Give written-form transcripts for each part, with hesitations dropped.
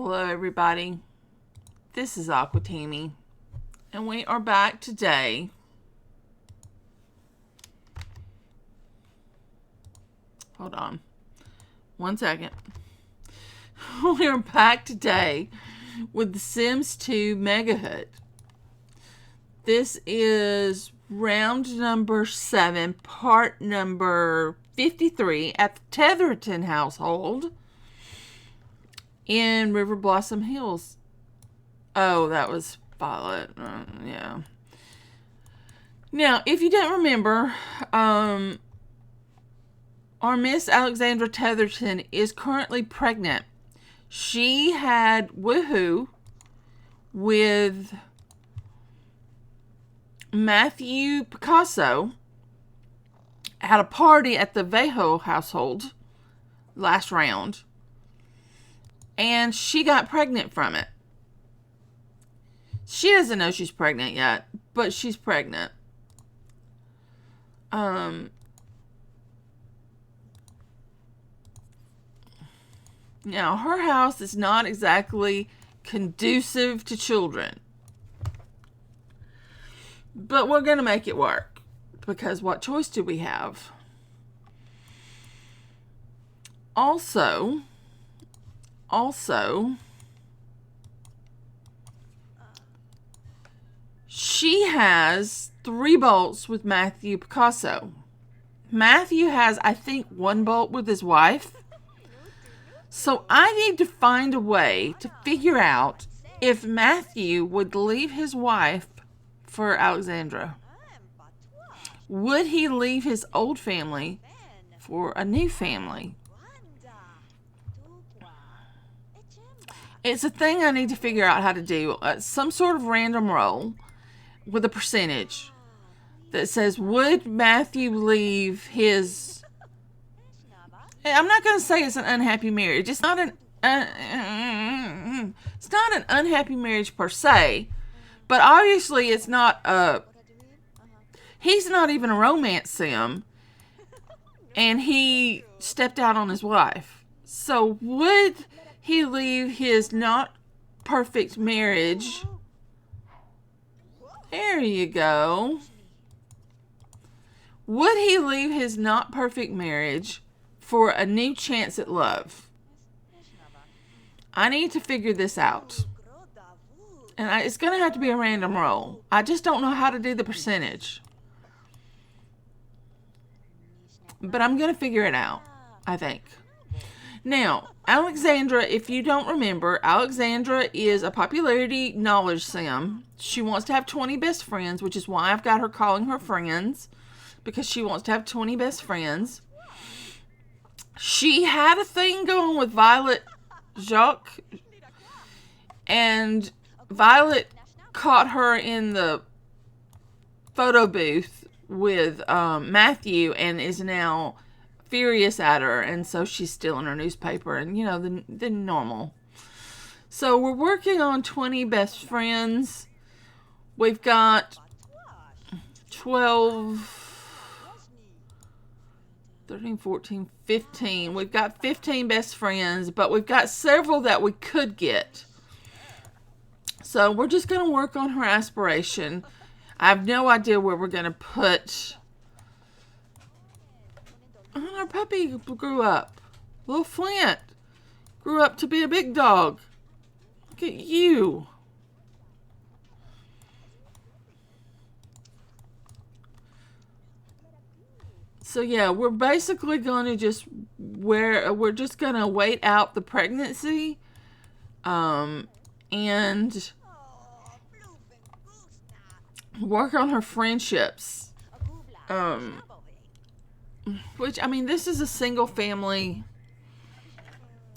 Hello everybody, this is Aquatami, and we are back today hold on one second. We are back today with The Sims 2 MEGAHOOD. This is round number 7, part number 53 at the Teatherton household in River Blossom Hills. Oh, that was Violet. Yeah. Now, if you don't remember, our Miss Alexandra Teatherton is currently pregnant. She had woohoo with Matthew Picasso at a party at the Veho household last round. And she got pregnant from it. She doesn't know she's pregnant yet, but she's pregnant. Now, her house is not exactly conducive to children. But we're going to make it work. Because what choice do we have? Also, she has 3 bolts with Matthew Picasso. Matthew has, I think, 1 bolt with his wife. So I need to find a way to figure out if Matthew would leave his wife for Alexandra. Would he leave his old family for a new family? It's a thing I need to figure out how to do. Some sort of random roll with a percentage that says, would Matthew leave his... I'm not going to say it's an unhappy marriage. It's not an unhappy marriage per se, but obviously it's not a... He's not even a romance sim, and he stepped out on his wife. So would he leave his not perfect marriage? There you go. Would he leave his not perfect marriage for a new chance at love? I need to figure this out. And it's going to have to be a random roll. I just don't know how to do the percentage. But I'm going to figure it out, I think. Now, Alexandra, if you don't remember, Alexandra is a popularity knowledge sim. She wants to have 20 best friends, which is why I've got her calling her friends, because she wants to have 20 best friends. She had a thing going with Violet Jacques, and Violet caught her in the photo booth with Matthew and is now furious at her, and so she's stealing her newspaper and, you know, the normal. So we're working on 20 best friends. We've got 12, 13, 14, 15. We've got 15 best friends, but we've got several that we could get. So we're just going to work on her aspiration. I have no idea where we're going to put... Oh, our puppy grew up. Little Flint grew up to be a big dog. Look at you. So yeah, we're basically going to just we're just going to wait out the pregnancy and work on her friendships. Which, I mean, this is a single family.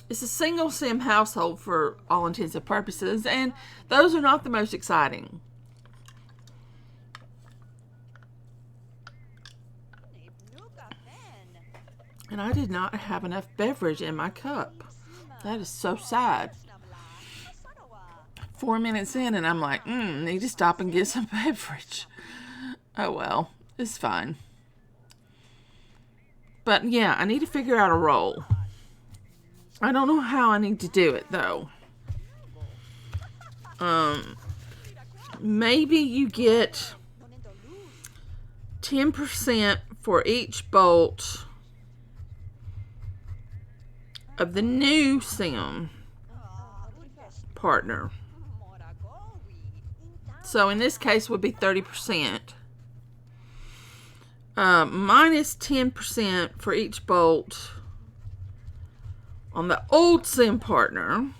It's a single sim household for all intents and purposes, and those are not the most exciting. And I did not have enough beverage in my cup. That is so sad. 4 minutes in, and I'm like, need to stop and get some beverage. Oh well, it's fine. But yeah, I need to figure out a role. I don't know how I need to do it, though. Maybe you get 10% for each bolt of the new sim partner. So in this case would be 30%. Minus 10% for each bolt on the old sim partner.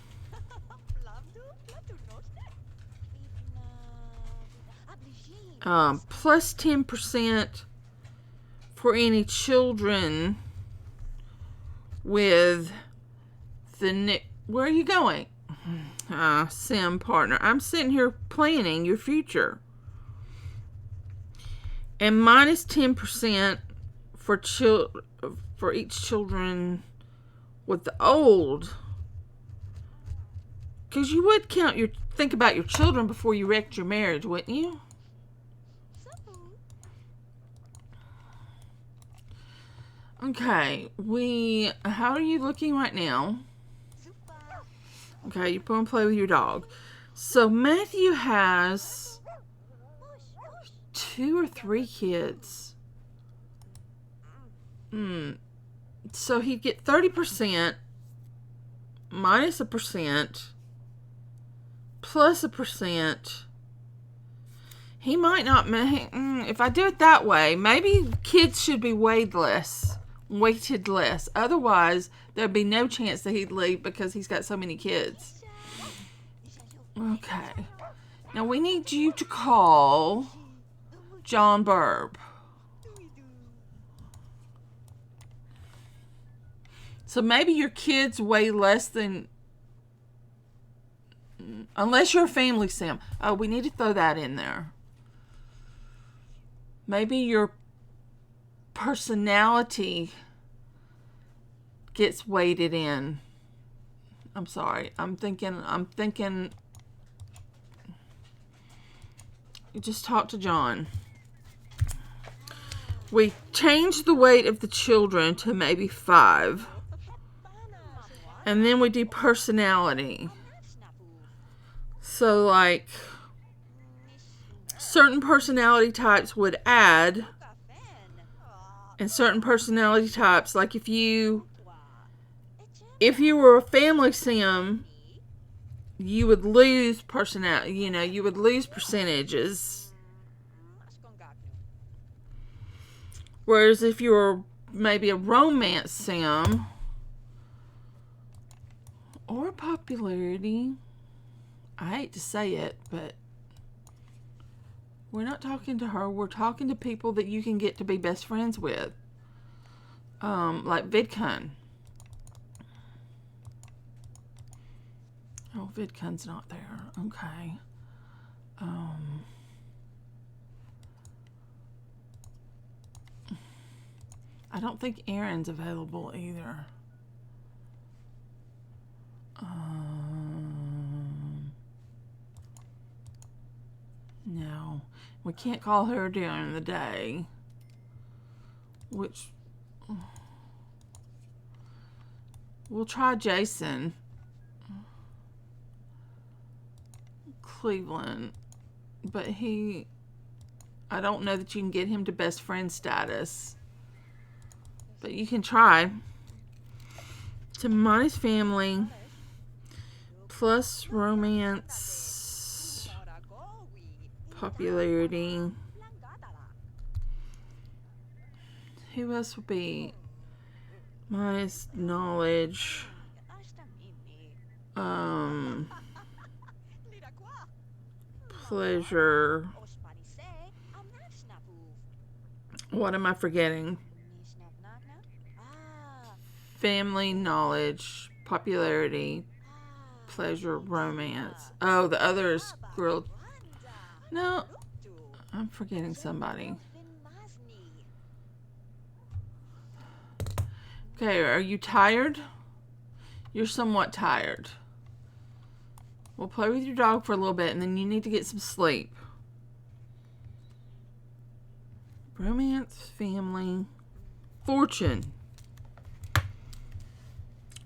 Plus 10% for any children with the new... Where are you going? Sim partner. I'm sitting here planning your future. And minus 10% for each children with the old. Because you would think about your children before you wrecked your marriage, wouldn't you? Okay, how are you looking right now? Okay, you go and play with your dog. So Matthew has 2 or 3 kids. So he'd get 30% minus 1% plus 1%. He might not. If I do it that way, maybe kids should be weighted less. Otherwise, there'd be no chance that he'd leave because he's got so many kids. Okay. Now we need you to call John Burb. So maybe your kids weigh less than... Unless you're a family sim. Oh, we need to throw that in there. Maybe your personality gets weighted in. I'm sorry. I'm thinking you just talk to John. We changed the weight of the children to maybe 5. And then we do personality. So like certain personality types would add, and certain personality types, like if you were a family sim, you would lose personality, you would lose percentages. Whereas if you were maybe a romance sim or popularity, I hate to say it, but we're not talking to her. We're talking to people that you can get to be best friends with. Like VidCon. Oh, VidCon's not there. Okay. I don't think Aaron's available either. No. We can't call her during the day. Which... We'll try Jason. Cleveland. But I don't know that you can get him to best friend status. But you can try. To minus family. Plus romance. Popularity. Who else would be? Minus knowledge. Pleasure. What am I forgetting? Family, knowledge, popularity, pleasure, romance. Oh, the other is girl. No, I'm forgetting somebody. Okay, are you tired? You're somewhat tired. We'll play with your dog for a little bit, and then you need to get some sleep. Romance, family, fortune.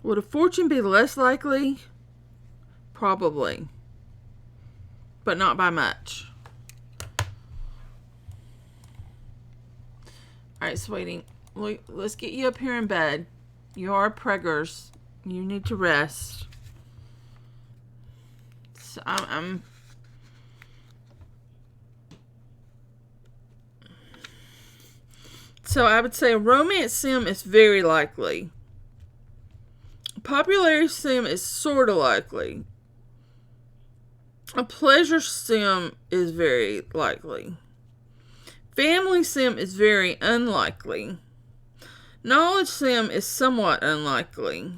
Would a fortune be less likely? Probably. but not by much. Alright, sweetie. Let's get you up here in bed. You are preggers. You need to rest. So So I would say a romance sim is very likely. A popularity sim is sort of likely. A pleasure sim is very likely. Family sim is very unlikely. Knowledge sim is somewhat unlikely.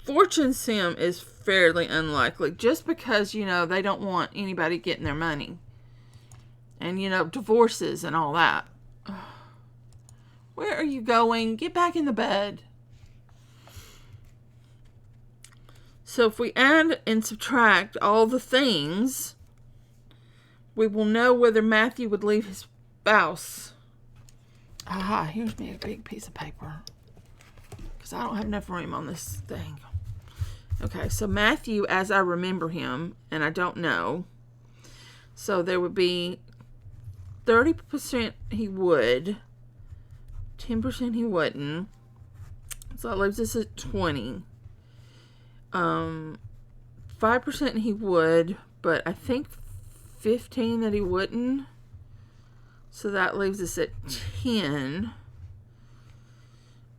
Fortune sim is fairly unlikely, just because, you know, they don't want anybody getting their money. And, you know, divorces and all that. Where are you going? Get back in the bed. So if we add and subtract all the things, we will know whether Matthew would leave his spouse. Aha, here's me a big piece of paper. Because I don't have enough room on this thing. Okay, so Matthew, as I remember him, and I don't know. So there would be 30% he would. 10% he wouldn't. So that leaves us at 20. 5% he would, but I think 15 that he wouldn't. So that leaves us at 10.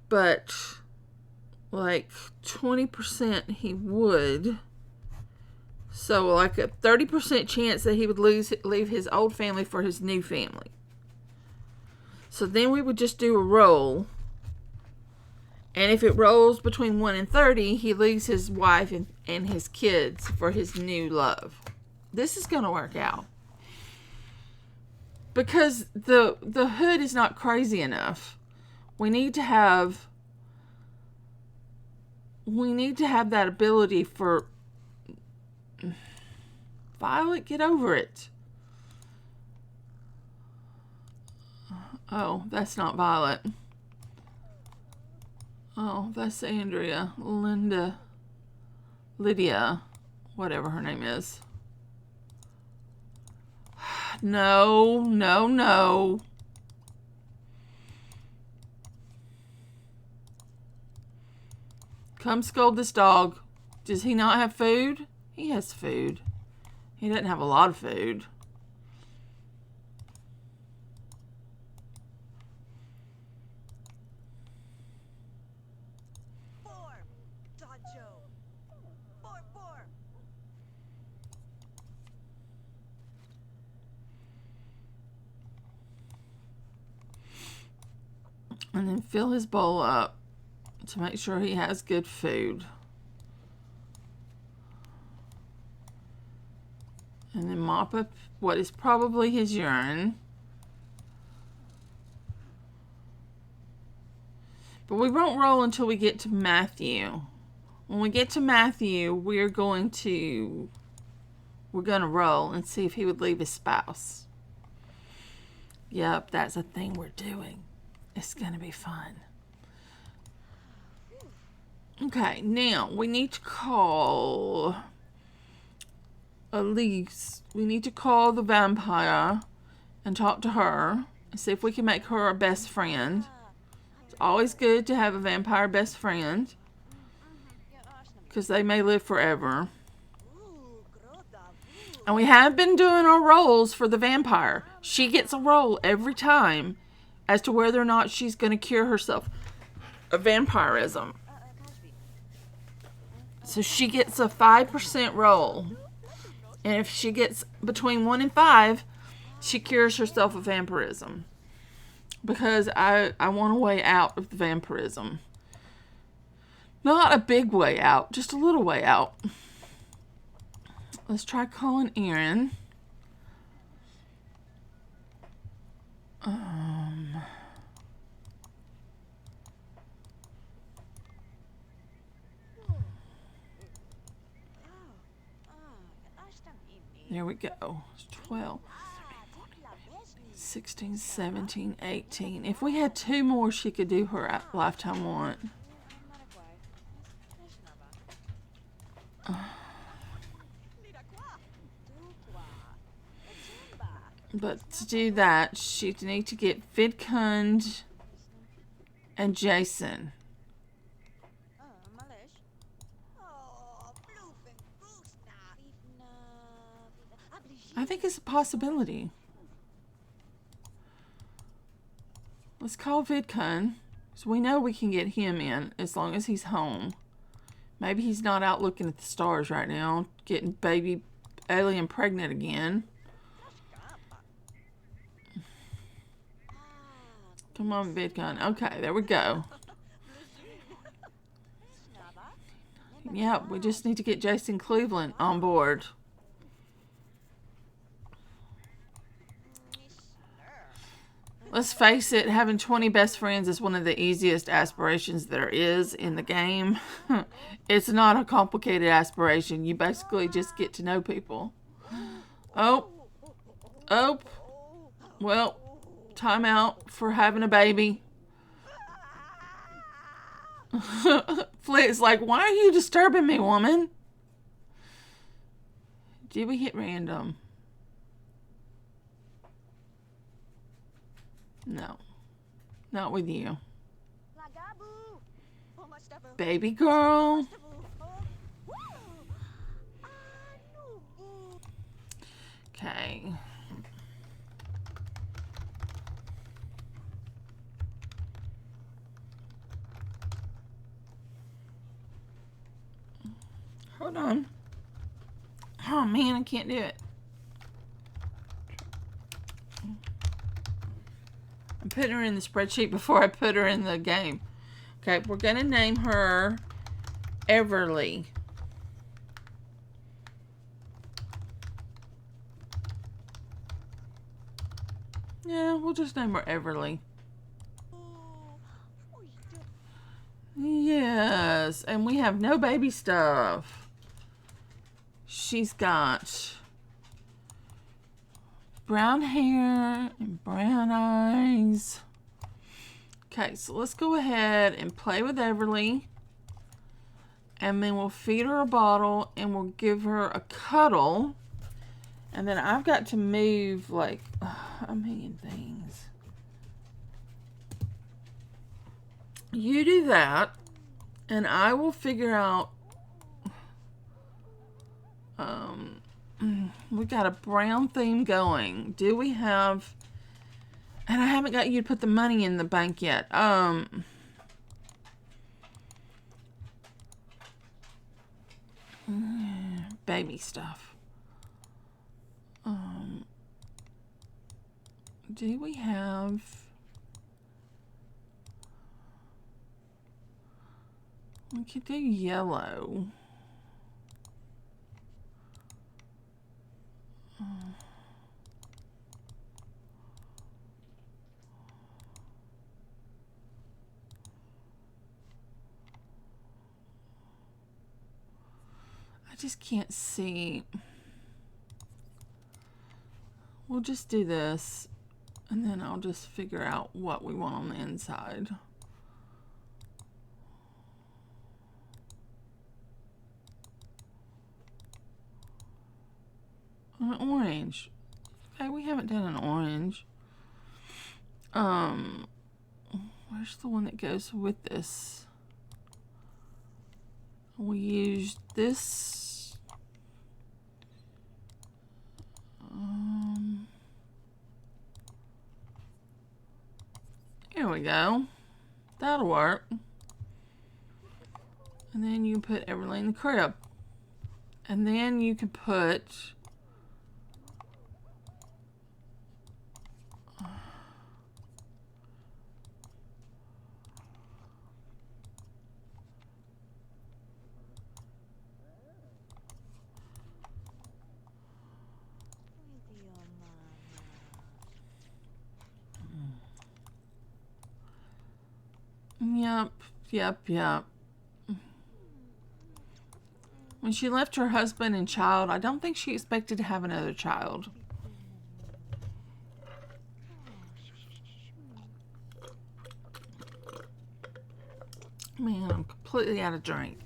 But like 20% he would. So like a 30% chance that he would leave his old family for his new family. So then we would just do a roll. And if it rolls between 1 and 30, he leaves his wife and his kids for his new love. This is going to work out. Because the hood is not crazy enough. We need to have that ability for Violet, get over it. Oh, that's not Violet. Oh, that's Andrea, Linda, Lydia, whatever her name is. No, no, no. Come scold this dog. Does he not have food? He has food. He doesn't have a lot of food. And then fill his bowl up to make sure he has good food. And then mop up what is probably his urine. But we won't roll until we get to Matthew. When we get to Matthew, we're going to roll and see if he would leave his spouse. Yep, that's a thing we're doing. It's going to be fun. Okay, now we need to call Elise. We need to call the vampire and talk to her and see if we can make her our best friend. It's always good to have a vampire best friend because they may live forever. And we have been doing our rolls for the vampire. She gets a roll every time as to whether or not she's going to cure herself of vampirism. So she gets a 5% roll. And if she gets between 1 and 5, she cures herself of vampirism. Because I want a way out of the vampirism. Not a big way out, just a little way out. Let's try calling Aaron. There we go. 12, 16, 17, 18. If we had 2 more, she could do her lifetime want. But to do that, she need to get Vidkund and Jason. I think it's a possibility. Let's call Vidkun, so we know we can get him in as long as he's home. Maybe he's not out looking at the stars right now, getting baby alien pregnant again. Come on, Vidkun. Okay, there we go. Yeah, we just need to get Jason Cleveland on board. Let's face it, having 20 best friends is one of the easiest aspirations there is in the game. It's not a complicated aspiration. You basically just get to know people. Oh. Well, time out for having a baby. Flick's like, why are you disturbing me, woman? Did we hit random? No. Not with you. Baby girl. Okay. Hold on. Oh man, I can't do it. I'm putting her in the spreadsheet before I put her in the game. Okay, we're gonna name her Everly. Yeah, we'll just name her Everly. Yes, and we have no baby stuff. She's got brown hair and brown eyes. Okay, so let's go ahead and play with Everly. And then we'll feed her a bottle and we'll give her a cuddle. And then I've got to move like a million things. You do that, and I will figure out. We got a brown theme going. Do we have? And I haven't got you to put the money in the bank yet. Baby stuff. Do we have? We could do yellow. I just can't see. We'll just do this, and then I'll just figure out what we want on the inside. An orange. Okay, we haven't done an orange. Where's the one that goes with this? We used this. Here we go. That'll work. And then you put Everly in the crib. And then you can put Yep. When she left her husband and child, I don't think she expected to have another child. Man, I'm completely out of drink.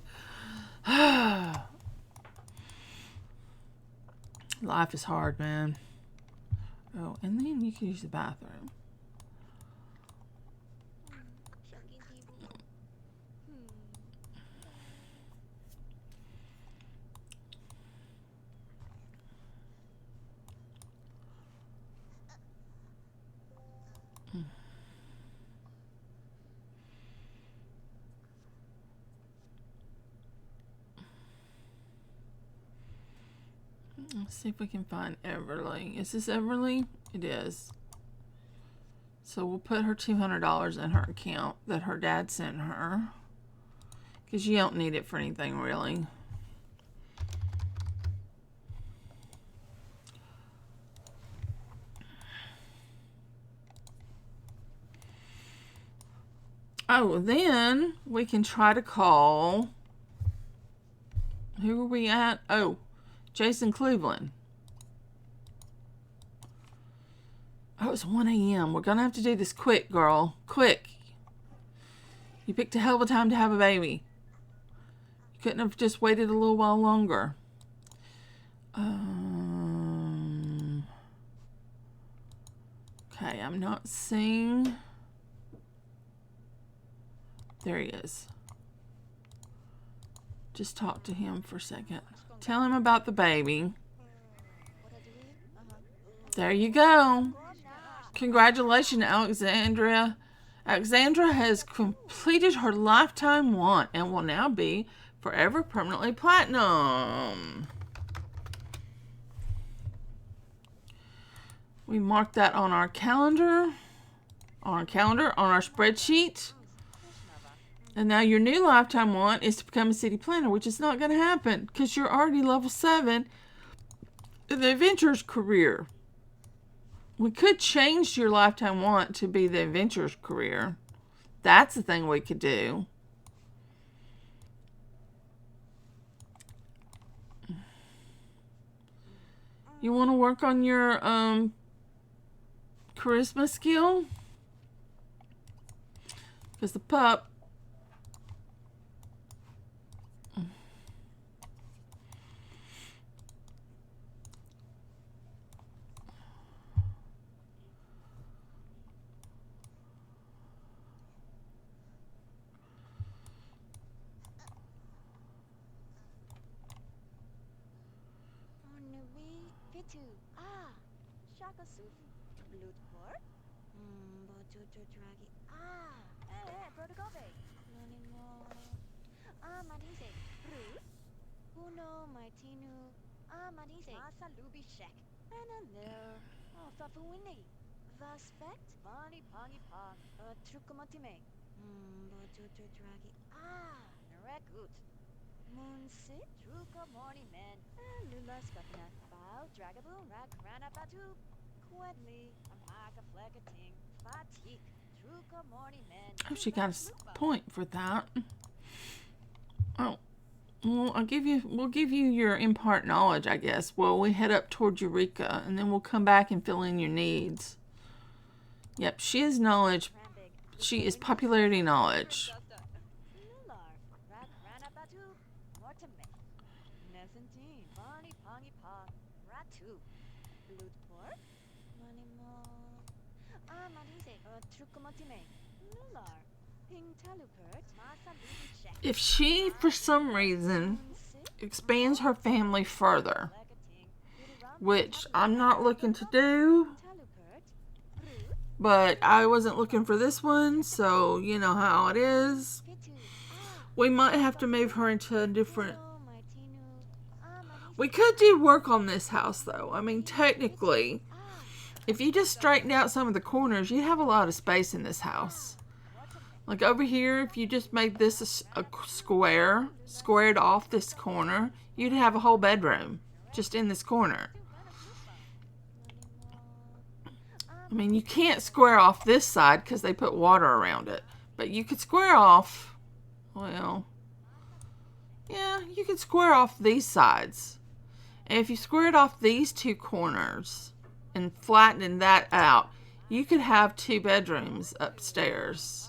Life is hard, man. Oh, and then you can use the bathroom. Let's see if we can find Everly. Is this Everly? It is. So we'll put her $200 in her account that her dad sent her. Because you don't need it for anything, really. Oh, then we can try to call... Who are we at? Oh, Jason Cleveland. Oh, it's 1 a.m. We're going to have to do this quick, girl. Quick. You picked a hell of a time to have a baby. You couldn't have just waited a little while longer. Okay, I'm not seeing... There he is. Just talk to him for a second. Tell him about the baby. There you go. Congratulations, Alexandra. Alexandra has completed her lifetime want and will now be forever permanently platinum. We mark that on our calendar. On our spreadsheet. And now your new lifetime want is to become a city planner, which is not going to happen because you're already level 7 in the adventurers career. We could change your lifetime want to be the adventurers career. That's the thing we could do. You want to work on your charisma skill? Because the pup... Oh, she got a point for that. Oh, well, we'll give you your impart knowledge, I guess. Well, we head up toward Eureka, and then we'll come back and fill in your needs. Yep, she is knowledge. She is popularity knowledge. If she, for some reason, expands her family further, which I'm not looking to do, but I wasn't looking for this one, so you know how it is. We might have to move her into a different... We could do work on this house, though. I mean, technically, if you just straightened out some of the corners, you'd have a lot of space in this house. Like over here, if you just made this a square, squared off this corner, you'd have a whole bedroom just in this corner. I mean, you can't square off this side because they put water around it. But you could square off, well, yeah, you could square off these sides. And if you squared off these two corners and flattened that out, you could have 2 bedrooms upstairs.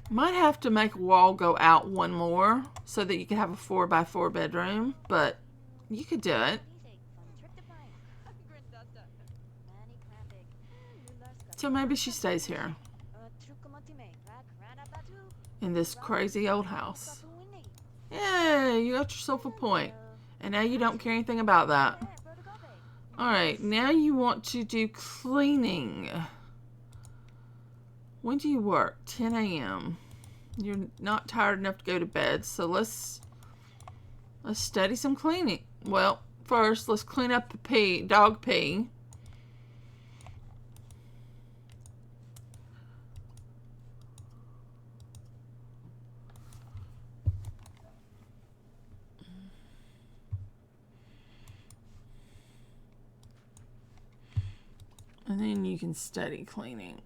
Might have to make a wall go out one more so that you can have a 4x4 bedroom, but you could do it. So maybe she stays here in this crazy old house. Yay, you got yourself a point. And now you don't care anything about that. Alright, now you want to do cleaning. When do you work? 10 a.m. You're not tired enough to go to bed, so let's study some cleaning. Well, first, let's clean up the pee, dog pee. And then you can study cleaning.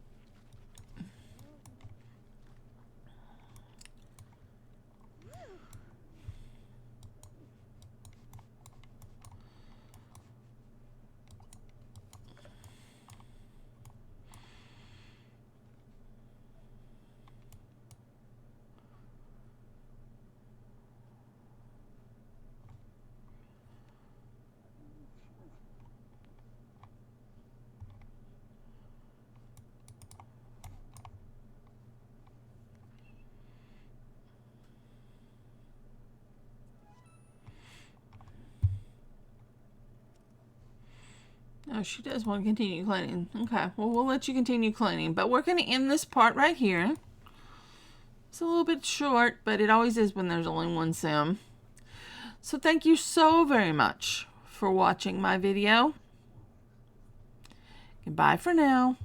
Oh, she does want to continue cleaning. Okay, well, we'll let you continue cleaning. But we're going to end this part right here. It's a little bit short, but it always is when there's only one sim. So thank you so very much for watching my video. Goodbye for now.